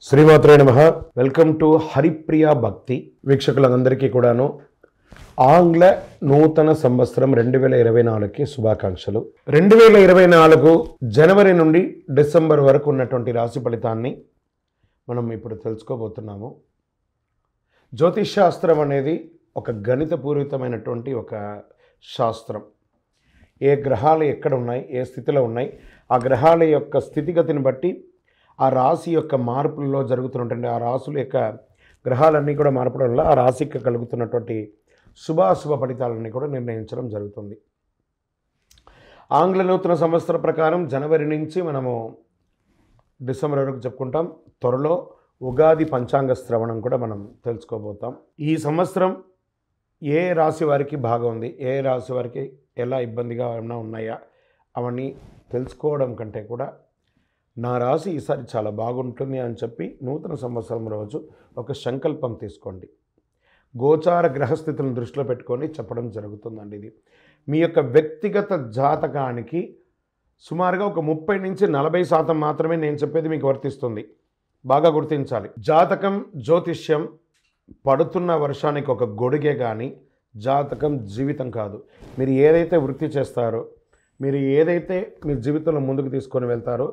శ్రీమాత్రే నమః. Welcome to Haripriya భక్తి. వీక్షకులందరికీ కూడాను ఆంగ్ల నూతన సంవత్సరం 2024కి శుభాకాంక్షలు. 2024 జనవరి నుండి డిసెంబర్ వరకు ఉన్నటువంటి రాశి ఫలితాన్ని మనం ఇప్పుడు తెలుసుకోబోతున్నాము. జ్యోతిష్ శాస్త్రం అనేది ఒక గణితపూరితమైనటువంటి ఒక శాస్త్రం. ఏ గ్రహాలు ఎక్కడ ఉన్నాయి, ఏ స్థితిలో ఉన్నాయి, ఆ గ్రహాల యొక్క స్థితిగతిని బట్టి ఆ రాశి యొక్క మార్పుల్లో జరుగుతున్నటువంటి ఆ రాశుల యొక్క గ్రహాలన్నీ కూడా మార్పడం వల్ల ఆ రాశికి కలుగుతున్నటువంటి శుభాశుభ ఫలితాలన్నీ కూడా నిర్ణయించడం జరుగుతుంది. ఆంగ్ల నూతన సంవత్సర ప్రకారం జనవరి నుంచి మనము డిసెంబర్ వరకు చెప్పుకుంటాం. త్వరలో ఉగాది పంచాంగ శ్రవణం కూడా మనం తెలుసుకోబోతాం. ఈ సంవత్సరం ఏ రాశి వారికి బాగుంది, ఏ రాశి వారికి ఎలా ఇబ్బందిగా ఏమైనా ఉన్నాయా అవన్నీ తెలుసుకోవడం కంటే కూడా నా రాశి ఈసారి చాలా బాగుంటుంది అని చెప్పి నూతన సంవత్సరం రోజు ఒక సంకల్పం తీసుకోండి. గోచార గ్రహస్థితులను దృష్టిలో పెట్టుకొని చెప్పడం జరుగుతుందండి. ఇది మీ యొక్క వ్యక్తిగత జాతకానికి సుమారుగా ఒక 30 నుంచి 40% మాత్రమే నేను చెప్పేది మీకు వర్తిస్తుంది. బాగా గుర్తించాలి. జాతకం, జ్యోతిష్యం పడుతున్న వర్షానికి ఒక గొడుగే కానీ జాతకం జీవితం కాదు. మీరు ఏదైతే వృత్తి చేస్తారో, మీరు ఏదైతే మీ జీవితంలో ముందుకు తీసుకొని వెళ్తారో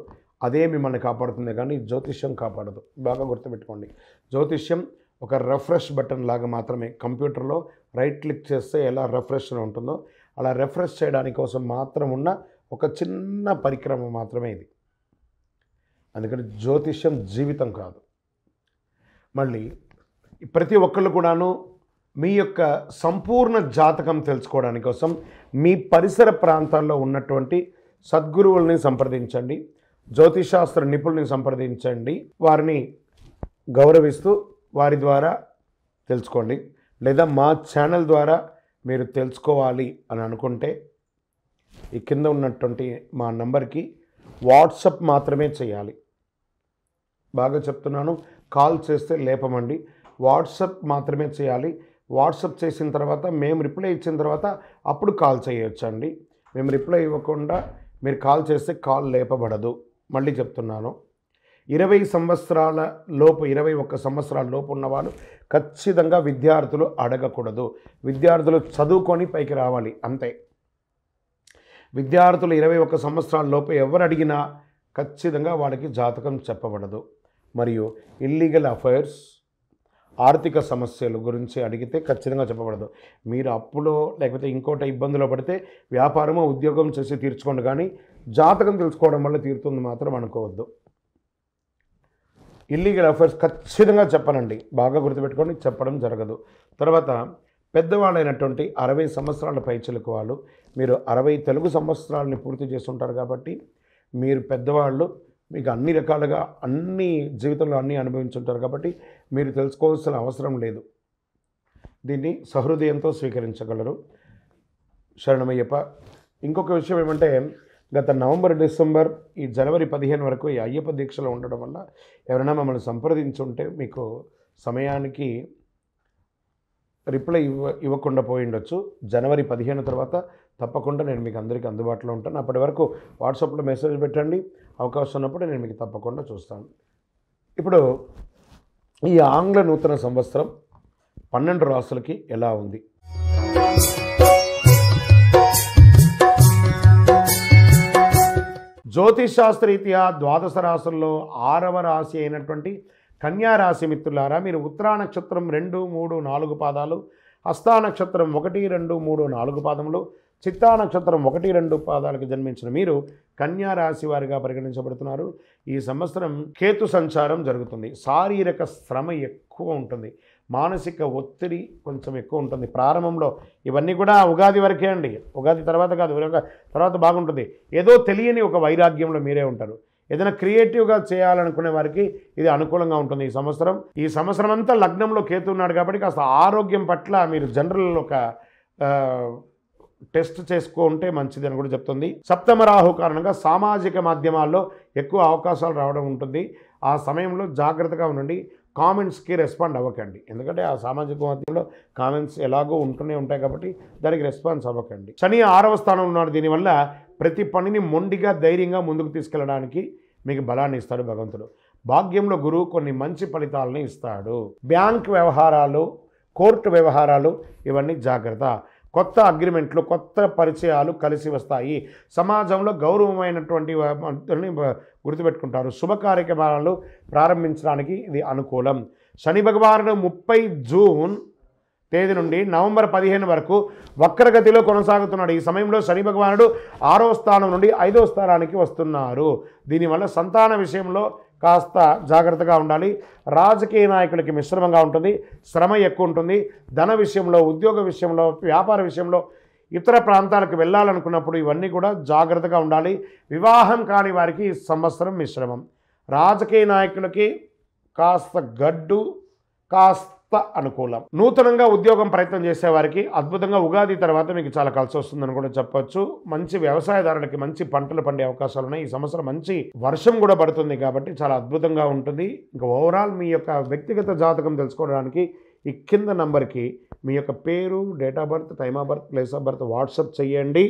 అదే మిమ్మల్ని కాపాడుతుంది, కానీ జ్యోతిష్యం కాపాడదు. బాగా గుర్తుపెట్టుకోండి. జ్యోతిష్యం ఒక రిఫ్రెష్ బటన్ లాగా మాత్రమే. కంప్యూటర్లో రైట్ క్లిక్ చేస్తే ఎలా రిఫ్రెష్ ఉంటుందో అలా రిఫ్రెష్ చేయడానికి కోసం మాత్రం ఉన్న ఒక చిన్న పరికరం మాత్రమే ఇది. అందుకని జ్యోతిష్యం జీవితం కాదు. మళ్ళీ ప్రతి ఒక్కళ్ళు కూడాను మీ యొక్క సంపూర్ణ జాతకం తెలుసుకోవడానికి కోసం మీ పరిసర ప్రాంతాల్లో ఉన్నటువంటి సద్గురువుల్ని సంప్రదించండి, జ్యోతిషాస్త్ర నిపుణుల్ని సంప్రదించండి. వారిని గౌరవిస్తూ వారి ద్వారా తెలుసుకోండి. లేదా మా ఛానల్ ద్వారా మీరు తెలుసుకోవాలి అని అనుకుంటే ఈ కింద ఉన్నటువంటి మా నంబర్కి వాట్సప్ మాత్రమే చేయాలి. బాగా చెప్తున్నాను, కాల్ చేస్తే లేపమండి. వాట్సప్ మాత్రమే చేయాలి. వాట్సప్ చేసిన తర్వాత మేము రిప్లై ఇచ్చిన తర్వాత అప్పుడు కాల్ చేయొచ్చండి. మేము రిప్లై ఇవ్వకుండా మీరు కాల్ చేస్తే కాల్ లేపబడదు. మళ్ళీ చెప్తున్నాను, 20 సంవత్సరాల లోపు 21 సంవత్సరాల లోపు ఉన్నవాళ్ళు ఖచ్చితంగా విద్యార్థులు అడగకూడదు. విద్యార్థులు చదువుకొని పైకి రావాలి అంతే. విద్యార్థులు 21 సంవత్సరాల లోపు ఎవరు అడిగినా ఖచ్చితంగా వాళ్ళకి జాతకం చెప్పబడదు. మరియు ఇల్లీగల్ అఫైర్స్, ఆర్థిక సమస్యల గురించి అడిగితే ఖచ్చితంగా చెప్పబడదు. మీరు అప్పులో లేకపోతే ఇంకోటి ఇబ్బందులో పడితే వ్యాపారమో ఉద్యోగం చేసి తీర్చుకోండి, కానీ జాతకం తెలుసుకోవడం వల్ల తీరుతుంది మాత్రం అనుకోవద్దు. ఇల్లీగల్ అఫైర్స్ ఖచ్చితంగా చెప్పనండి. బాగా గుర్తుపెట్టుకొని చెప్పడం జరగదు. తర్వాత పెద్దవాళ్ళైనటువంటి 60 సంవత్సరాల పైచిలకు వాళ్ళు, మీరు 60 తెలుగు సంవత్సరాలని పూర్తి చేస్తుంటారు కాబట్టి మీరు పెద్దవాళ్ళు, మీకు అన్ని రకాలుగా అన్ని జీవితంలో అన్నీ అనుభవించుంటారు కాబట్టి మీరు తెలుసుకోవాల్సిన అవసరం లేదు. దీన్ని సహృదయంతో స్వీకరించగలరు. శరణమయ్యప్ప. ఇంకొక విషయం ఏమంటే, గత నవంబర్, డిసెంబర్, ఈ జనవరి 15 వరకు ఈ అయ్యప్ప దీక్షలో ఉండడం వల్ల ఎవరైనా మమ్మల్ని సంప్రదించుంటే మీకు సమయానికి రిప్లై ఇవ్వకుండా పోయి ఉండొచ్చు. జనవరి 15 తర్వాత తప్పకుండా నేను మీకు అందరికీ అందుబాటులో ఉంటాను. అప్పటి వరకు వాట్సాప్లో మెసేజ్ పెట్టండి. అవకాశం ఉన్నప్పుడు నేను మీకు తప్పకుండా చూస్తాను. ఇప్పుడు ఈ ఆంగ్ల నూతన సంవత్సరం 12 రాశులకి ఎలా ఉంది? జ్యోతిషాస్త్రరీత్యా ద్వాదశ రాశుల్లో 6వ రాశి అయినటువంటి కన్యా రాశి మిత్రులారా, మీరు ఉత్తరా నక్షత్రం 2, 3, 4 పాదాలు, హస్తా నక్షత్రం 1, 2, 3, 4 పాదములు, చిత్తా నక్షత్రం 1, 2 పాదాలకు జన్మించిన మీరు కన్యా రాశి వారిగా పరిగణించబడుతున్నారు. ఈ సంవత్సరం కేతు సంచారం జరుగుతుంది. శారీరక శ్రమ ఎక్కువ ఉంటుంది, మానసిక ఒత్తిడి కొంచెం ఎక్కువ ఉంటుంది ప్రారంభంలో. ఇవన్నీ కూడా ఉగాది వరకే అండి. ఉగాది తర్వాత కాదు, తర్వాత బాగుంటుంది. ఏదో తెలియని ఒక వైరాగ్యంలో మీరే ఉంటారు. ఏదైనా క్రియేటివ్గా చేయాలనుకునే వారికి ఇది అనుకూలంగా ఉంటుంది. ఈ సంవత్సరం అంతా లగ్నంలో కేతు ఉన్నాడు కాబట్టి కాస్త ఆరోగ్యం పట్ల మీరు జనరల్ ఒక టెస్ట్ చేసుకుంటే మంచిది అని కూడా చెప్తుంది. సప్తమ రాహు కారణంగా సామాజిక మాధ్యమాల్లో ఎక్కువ అవకాశాలు రావడం ఉంటుంది. ఆ సమయంలో జాగ్రత్తగా ఉండండి. కామెంట్స్కి రెస్పాండ్ అవ్వకండి, ఎందుకంటే ఆ సామాజిక మాధ్యమంలో కామెంట్స్ ఎలాగో ఉంటూనే ఉంటాయి కాబట్టి దానికి రెస్పాన్స్ అవ్వకండి. శని 6వ స్థానంలో ఉన్నాడు. దీనివల్ల ప్రతి పనిని మొండిగా ధైర్యంగా ముందుకు తీసుకెళ్ళడానికి మీకు బలాన్ని ఇస్తాడు భగవంతుడు. భాగ్యంలో గురువు కొన్ని మంచి ఫలితాలను ఇస్తాడు. బ్యాంక్ వ్యవహారాలు, కోర్టు వ్యవహారాలు ఇవన్నీ జాగ్రత్త. కొత్త అగ్రిమెంట్లు, కొత్త పరిచయాలు కలిసి వస్తాయి. సమాజంలో గౌరవమైనటువంటి గుర్తుపెట్టుకుంటారు. శుభ కార్యక్రమాలు ప్రారంభించడానికి ఇది అనుకూలం. శని భగవానుడు 30 జూన్ తేదీ నుండి నవంబర్ 15 వరకు వక్రగతిలో కొనసాగుతున్నాడు. ఈ సమయంలో శని భగవానుడు 6వ స్థానం నుండి 5వ స్థానానికి వస్తున్నారు. దీనివల్ల సంతాన విషయంలో కాస్త జాగ్రత్తగా ఉండాలి. రాజకీయ నాయకులకి మిశ్రమంగా ఉంటుంది, శ్రమ ఎక్కువ ఉంటుంది. ధన విషయంలో, ఉద్యోగ విషయంలో, వ్యాపార విషయంలో, ఇతర ప్రాంతాలకు వెళ్ళాలనుకున్నప్పుడు ఇవన్నీ కూడా జాగ్రత్తగా ఉండాలి. వివాహం కాని వారికి ఈ సంవత్సరం మిశ్రమం. రాజకీయ నాయకులకి కాస్త గడ్డు, కాస్త అనుకూలం. నూతనంగా ఉద్యోగం ప్రయత్నం చేసేవారికి అద్భుతంగా ఉగాది తర్వాత మీకు చాలా కలిసి వస్తుందని కూడా చెప్పొచ్చు. మంచి వ్యవసాయదారులకి మంచి పంటలు పండే అవకాశాలు ఉన్నాయి. ఈ సంవత్సరం మంచి వర్షం కూడా పడుతుంది కాబట్టి చాలా అద్భుతంగా ఉంటుంది. ఇంకా ఓవరాల్ మీ యొక్క వ్యక్తిగత జాతకం తెలుసుకోవడానికి ఈ కింద నంబర్కి మీ యొక్క పేరు, date of birth, time of birth, place of birth WhatsApp చేయండి.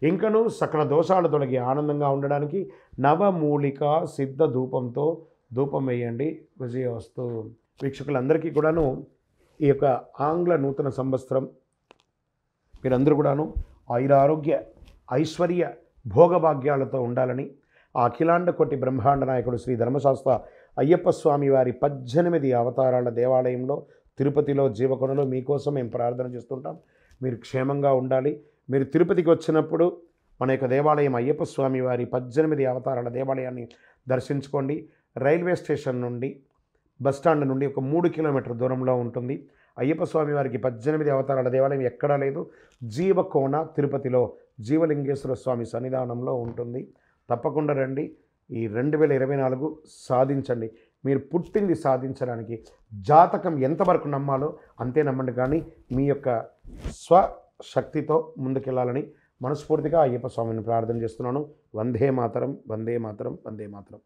ఇంకను సకల దోషాలు తొలగి ఆనందంగా ఉండడానికి నవమూలిక సిద్ధ ధూపంతో ధూపం వేయండి. విజయవస్తు. వీక్షకులందరికీ కూడాను ఈ యొక్క ఆంగ్ల నూతన సంవత్సరం మీరందరూ కూడాను ఆయురారోగ్య, ఐశ్వర్య, భోగభాగ్యాలతో ఉండాలని ఆ అఖిలాండ కోటి బ్రహ్మాండ నాయకుడు శ్రీ ధర్మశాస్త్ర అయ్యప్ప స్వామి వారి 18 అవతారాల దేవాలయంలో తిరుపతిలో జీవకొండలో మీకోసం మేము ప్రార్థన చేస్తుంటాం. మీరు క్షేమంగా ఉండాలి. మీరు తిరుపతికి వచ్చినప్పుడు మన యొక్క దేవాలయం అయ్యప్ప స్వామి వారి 18 అవతారాల దేవాలయాన్ని దర్శించుకోండి. రైల్వే స్టేషన్ నుండి, బస్టాండ్ నుండి ఒక 3 కిలోమీటర్ దూరంలో ఉంటుంది. అయ్యప్ప స్వామి వారికి 18 అవతారాల దేవాలయం ఎక్కడా లేదు. జీవకోణ తిరుపతిలో జీవలింగేశ్వర స్వామి సన్నిధానంలో ఉంటుంది. తప్పకుండా రండి. ఈ 2024 సాధించండి. మీరు పుట్టింది సాధించడానికి. జాతకం ఎంతవరకు నమ్మాలో అంతే నమ్మండి, కానీ మీ యొక్క స్వశక్తితో ముందుకెళ్ళాలని మనస్ఫూర్తిగా అయ్యప్ప స్వామిని ప్రార్థన చేస్తున్నాను. వందే మాతరం, వందే మాతరం, వందే మాతరం.